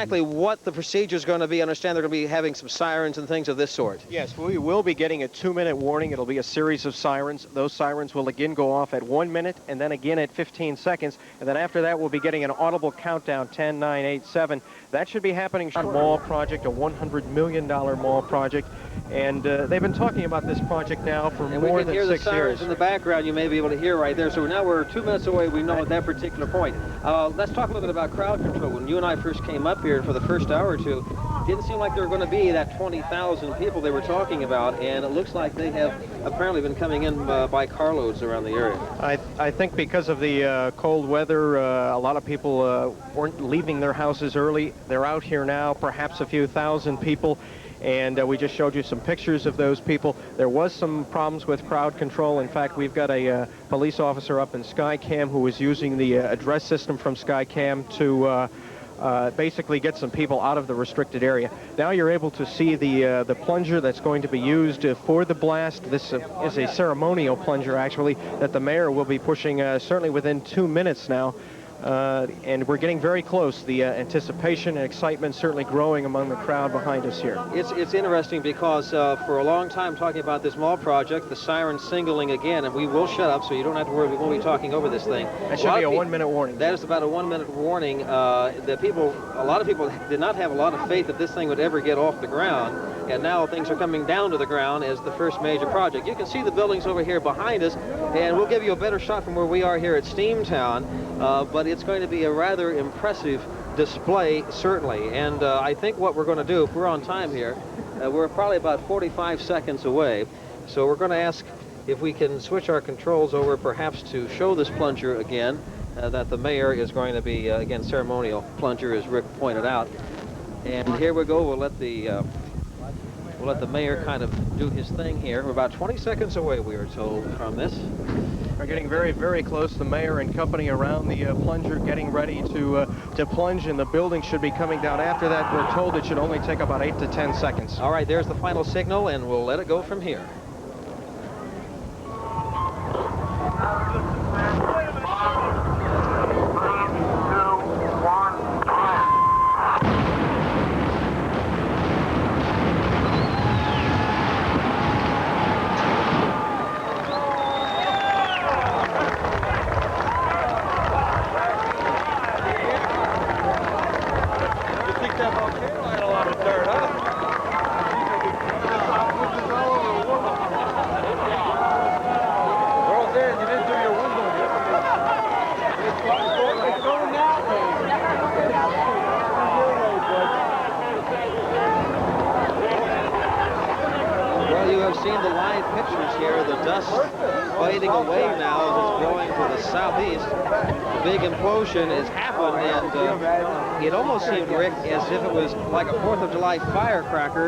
exactly what the procedure is going to be. I understand they're going to be having some sirens and things of this sort. Yes, we will be getting a 2-minute warning. It'll be a series of sirens. Those sirens will again go off at 1 minute and then again at 15 seconds. And then after that, we'll be getting an audible countdown, 10, 9, 8, 7. That should be happening. A mall project, a $100 million mall project. And they've been talking about this project now for more than 6 years. We can hear the sirens in the background. You may be able to hear right there. So now we're 2 minutes away. We know at that particular point. Let's talk a little bit about crowd control. When you and I first came up here for the first hour or two, it didn't seem like there were going to be that 20,000 people they were talking about, and it looks like they have apparently been coming in by carloads around the area. I think because of the cold weather, a lot of people weren't leaving their houses early. They're out here now, perhaps a few thousand people, and we just showed you some pictures of those people. There was some problems with crowd control. In fact, we've got a police officer up in Skycam who was using the address system from Skycam to basically get some people out of the restricted area. Now you're able to see the plunger that's going to be used for the blast. This is a ceremonial plunger, actually, that the mayor will be pushing certainly within 2 minutes now. And we're getting very close. The anticipation and excitement certainly growing among the crowd behind us here. It's interesting because for a long time talking about this mall project, the siren's signaling again, and we will shut up so you don't have to worry. We won't be talking over this thing. That should be a 1 minute warning. That is about a 1 minute warning. A lot of people did not have a lot of faith that this thing would ever get off the ground, and now things are coming down to the ground as the first major project. You can see the buildings over here behind us, and we'll give you a better shot from where we are here at Steamtown, but it's going to be a rather impressive display, certainly. And I think what we're going to do, if we're on time here, we're probably about 45 seconds away. So we're going to ask if we can switch our controls over perhaps to show this plunger again, that the mayor is going to be, again, ceremonial plunger, as Rick pointed out. And here we go. We'll let the mayor kind of do his thing here. We're about 20 seconds away, we were told, from this. We're getting very, very close. The mayor and company around the plunger getting ready to plunge, and the building should be coming down after that. We're told it should only take about 8 to 10 seconds. All right, there's the final signal, and we'll let it go from here. Seen the live pictures here, the dust fading away now as it's blowing to the southeast. The big implosion has happened, and it almost seemed, Rick, as if it was like a 4th of July firecracker.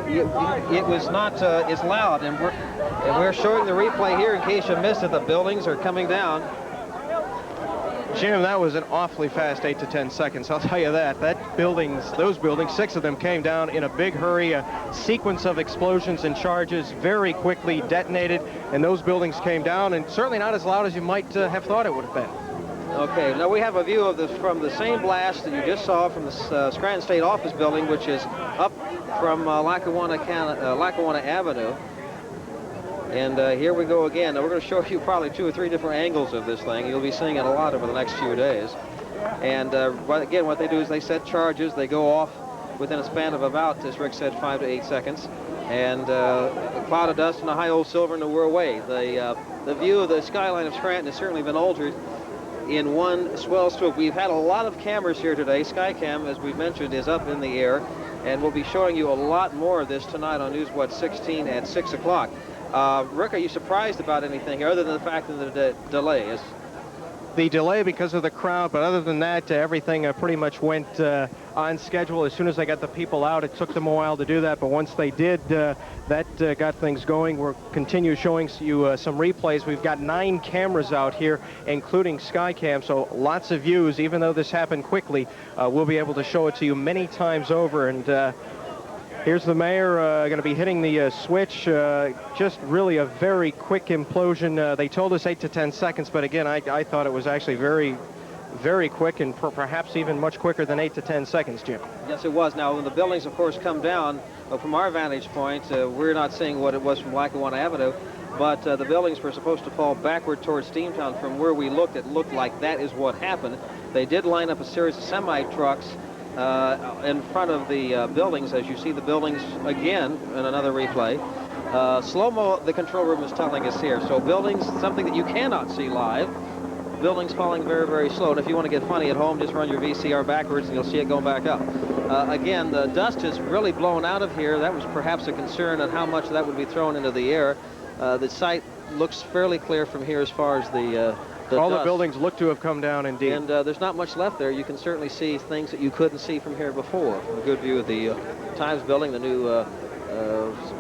It was not as loud, and we're showing the replay here in case you missed it. The buildings are coming down. Jim, that was an awfully fast 8 to 10 seconds, I'll tell you that. Those buildings, 6 of them came down in a big hurry. A sequence of explosions and charges very quickly detonated, and those buildings came down, and certainly not as loud as you might have thought it would have been. Okay, now we have a view of this from the same blast that you just saw from the Scranton State Office building, which is up from Lackawanna Avenue. And here we go again. Now we're going to show you probably 2 or 3 different angles of this thing. You'll be seeing it a lot over the next few days. And again, what they do is they set charges. They go off within a span of about, as Rick said, 5 to 8 seconds. And a cloud of dust and a high old silver, and we're away. The view of the skyline of Scranton has certainly been altered in one swell swoop. We've had a lot of cameras here today. Skycam, as we've mentioned, is up in the air. And we'll be showing you a lot more of this tonight on News What 16 at 6 o'clock. Rick, are you surprised about anything other than the fact that the delay is? The delay because of the crowd, but other than that, everything pretty much went on schedule. As soon as they got the people out, it took them a while to do that, but once they did, that got things going. We'll continue showing you some replays. We've got 9 cameras out here, including Skycam, so lots of views. Even though this happened quickly, we'll be able to show it to you many times over. And here's the mayor going to be hitting the switch. Just really a very quick implosion. They told us 8 to 10 seconds, but again, I thought it was actually very, very quick, and perhaps even much quicker than 8 to 10 seconds, Jim. Yes, it was. Now, when the buildings, of course, come down, from our vantage point, we're not seeing what it was from Lackawanna Avenue, but the buildings were supposed to fall backward towards Steamtown. From where we looked, it looked like that is what happened. They did line up a series of semi-trucks in front of the buildings, as you see the buildings again in another replay. Slow-mo, the control room is telling us here. So buildings, something that you cannot see live. Buildings falling very, very slow. And if you want to get funny at home, just run your VCR backwards and you'll see it going back up. Again, the dust is really blown out of here. That was perhaps a concern on how much that would be thrown into the air. The site looks fairly clear from here as far as the all dust. the buildings look to have come down indeed. And there's not much left there. You can certainly see things that you couldn't see from here before. A good view of the Times building, the new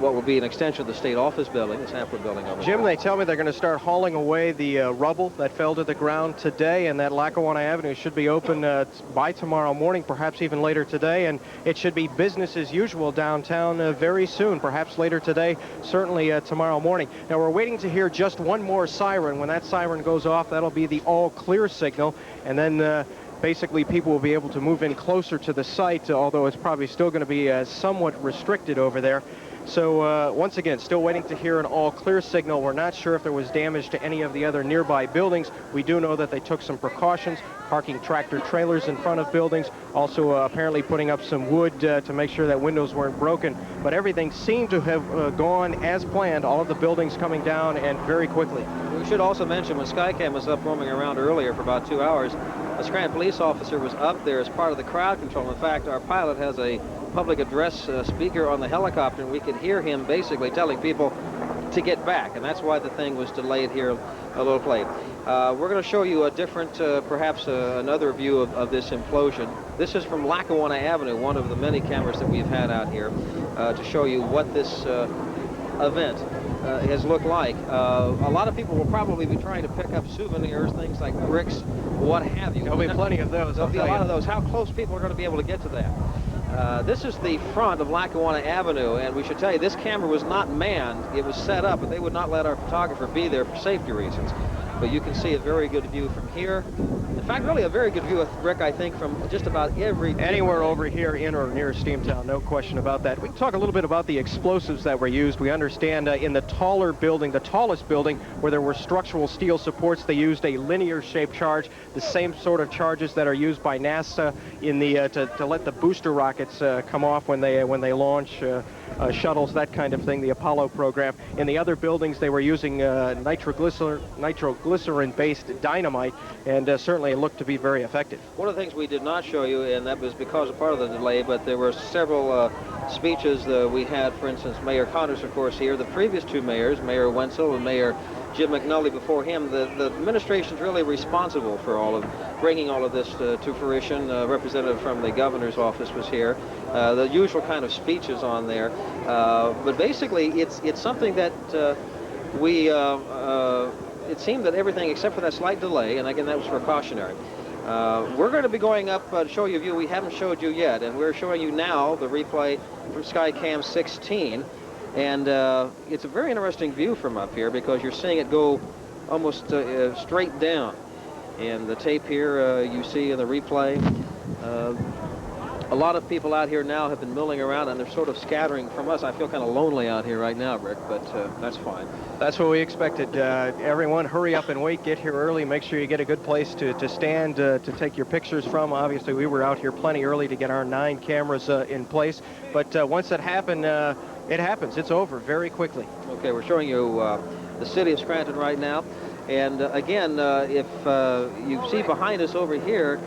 what will be an extension of the state office building, the Sampler building over Jim, there. they tell me they're going to start hauling away the rubble that fell to the ground today, and that Lackawanna Avenue should be open by tomorrow morning, perhaps even later today, and it should be business as usual downtown very soon, perhaps later today, certainly tomorrow morning. Now, we're waiting to hear just one more siren. When that siren goes off, that'll be the all clear signal, and then basically people will be able to move in closer to the site, although it's probably still going to be somewhat restricted over there. So once again, still waiting to hear an all clear signal. We're not sure if there was damage to any of the other nearby buildings. We do know that they took some precautions, parking tractor trailers in front of buildings, also apparently putting up some wood to make sure that windows weren't broken. But everything seemed to have gone as planned, all of the buildings coming down and very quickly. We should also mention when Skycam was up roaming around earlier for about 2 hours, a Scranton police officer was up there as part of the crowd control. In fact, our pilot has a public address speaker on the helicopter, and we could hear him basically telling people to get back, and that's why the thing was delayed here a little late. We're going to show you a different, perhaps another view of this implosion. This is from Lackawanna Avenue, one of the many cameras that we've had out here to show you what this event has looked like. A lot of people will probably be trying to pick up souvenirs, things like bricks, what have you. There'll be plenty of those. There'll be a lot of those. How close people are going to be able to get to that? This is the front of Lackawanna Avenue, and we should tell you this camera was not manned. It was set up, but they would not let our photographer be there for safety reasons. But you can see a very good view from here. In fact, really a very good view of Rick, I think, from just about anywhere over here in or near Steamtown, no question about that. We can talk a little bit about the explosives that were used. We understand in the taller building, the tallest building, where there were structural steel supports, they used a linear-shaped charge, the same sort of charges that are used by NASA in the to let the booster rockets come off when they launch shuttles, that kind of thing, the Apollo program. In the other buildings, they were using nitroglycerin-based dynamite, and certainly it looked to be very effective. One of the things we did not show you, and that was because of part of the delay, but there were several speeches we had. For instance, Mayor Connors, of course, here. The previous two mayors, Mayor Wenzel and Mayor Jim McNulty before him, the administration's really responsible for all of bringing all of this to fruition. A representative from the governor's office was here. The usual kind of speeches on there. But basically, it's something that it seemed that everything except for that slight delay, and again, that was precautionary. We're going to be going up to show you a view we haven't showed you yet, and we're showing you now the replay from Skycam 16. And it's a very interesting view from up here because you're seeing it go almost straight down. And the tape here you see in the replay. A lot of people out here now have been milling around, and they're sort of scattering from us. I feel kind of lonely out here right now, Rick, but that's fine. That's what we expected. Everyone, hurry up and wait. Get here early. Make sure you get a good place to stand to take your pictures from. Obviously, we were out here plenty early to get our 9 cameras in place. But once that happened, it happens. It's over very quickly. Okay, we're showing you the city of Scranton right now. And again, if you see behind us over here,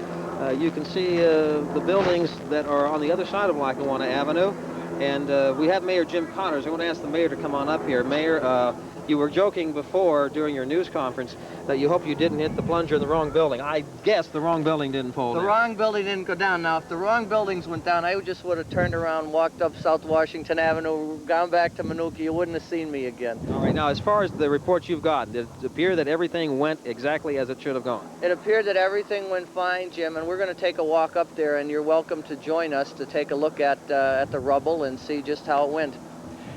you can see the buildings that are on the other side of Lackawanna Avenue. And we have Mayor Jim Connors. I want to ask the mayor to come on up here. Mayor, you were joking before during your news conference that you hope you didn't hit the plunger in the wrong building. I guess the wrong building didn't fall down. The wrong building didn't go down. Now, if the wrong buildings went down, I just would have turned around, walked up South Washington Avenue, gone back to Minooka. You wouldn't have seen me again. All right. Now, as far as the reports you've gotten, did it appear that everything went exactly as it should have gone? It appeared that everything went fine, Jim, and we're going to take a walk up there, and you're welcome to join us to take a look at the rubble and see just how it went.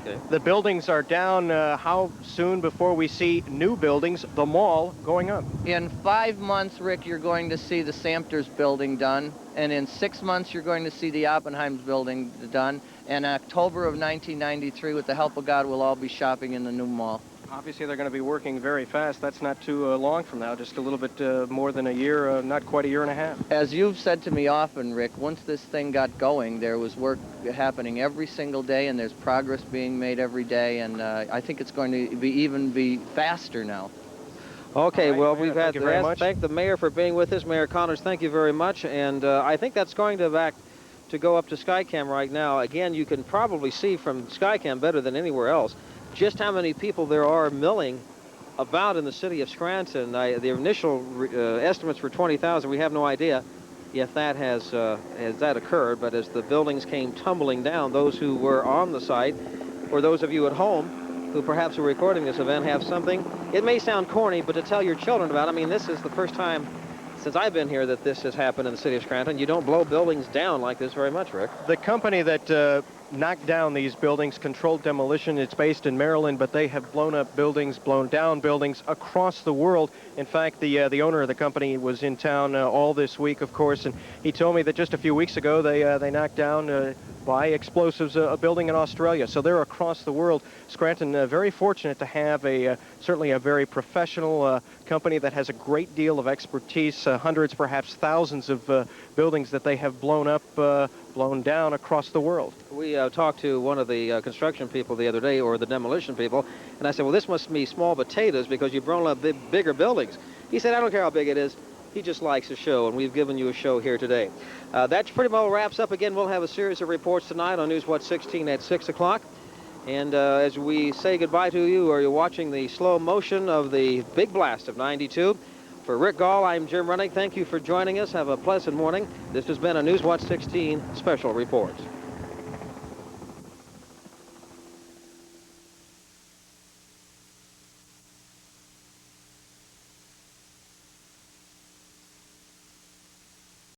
Okay. The buildings are down. How soon before we see new buildings, the mall going up? In 5 months, Rick, you're going to see the Samters building done, and in 6 months, you're going to see the Oppenheim's building done. And in October of 1993, with the help of God, we'll all be shopping in the new mall. Obviously, they're going to be working very fast. That's not too long from now, just a little bit more than a year, not quite a year and a half. As you've said to me often, Rick, once this thing got going, there was work happening every single day, and there's progress being made every day, and I think it's going to be faster now. Okay, right, well, Mayor, we've had thank you very much. thank the mayor for being with us. Mayor Connors, thank you very much. And I think that's going to go up to Skycam right now. Again, you can probably see from Skycam better than anywhere else just how many people there are milling about in the city of Scranton. The initial estimates were 20,000. We have no idea if that has that occurred, but as the buildings came tumbling down, those who were on the site, or those of you at home who perhaps are recording this event, have something. It may sound corny, but to tell your children about, I mean, this is the first time since I've been here that this has happened in the city of Scranton. You don't blow buildings down like this very much, Rick. The company that knocked down these buildings, Controlled Demolition, it's based in Maryland, but they have blown up buildings, blown down buildings across the world. In fact, the owner of the company was in town all this week, of course, and he told me that just a few weeks ago they knocked down by explosives a building in Australia. So they're across the world. Scranton, very fortunate to have certainly a very professional company that has a great deal of expertise, hundreds, perhaps thousands of buildings that they have blown up, blown down across the world. We talked to one of the construction people the other day, or the demolition people, and I said, well, this must be small potatoes because you've blown up bigger buildings. He said, I don't care how big it is. He just likes a show, and we've given you a show here today. That pretty well wraps up. Again, we'll have a series of reports tonight on News Watch 16 at 6 o'clock. And as we say goodbye to you, or you're watching the slow motion of the big blast of 92, for Rick Gall, I'm Jim Rennick. Thank you for joining us. Have a pleasant morning. This has been a News Watch 16 special report.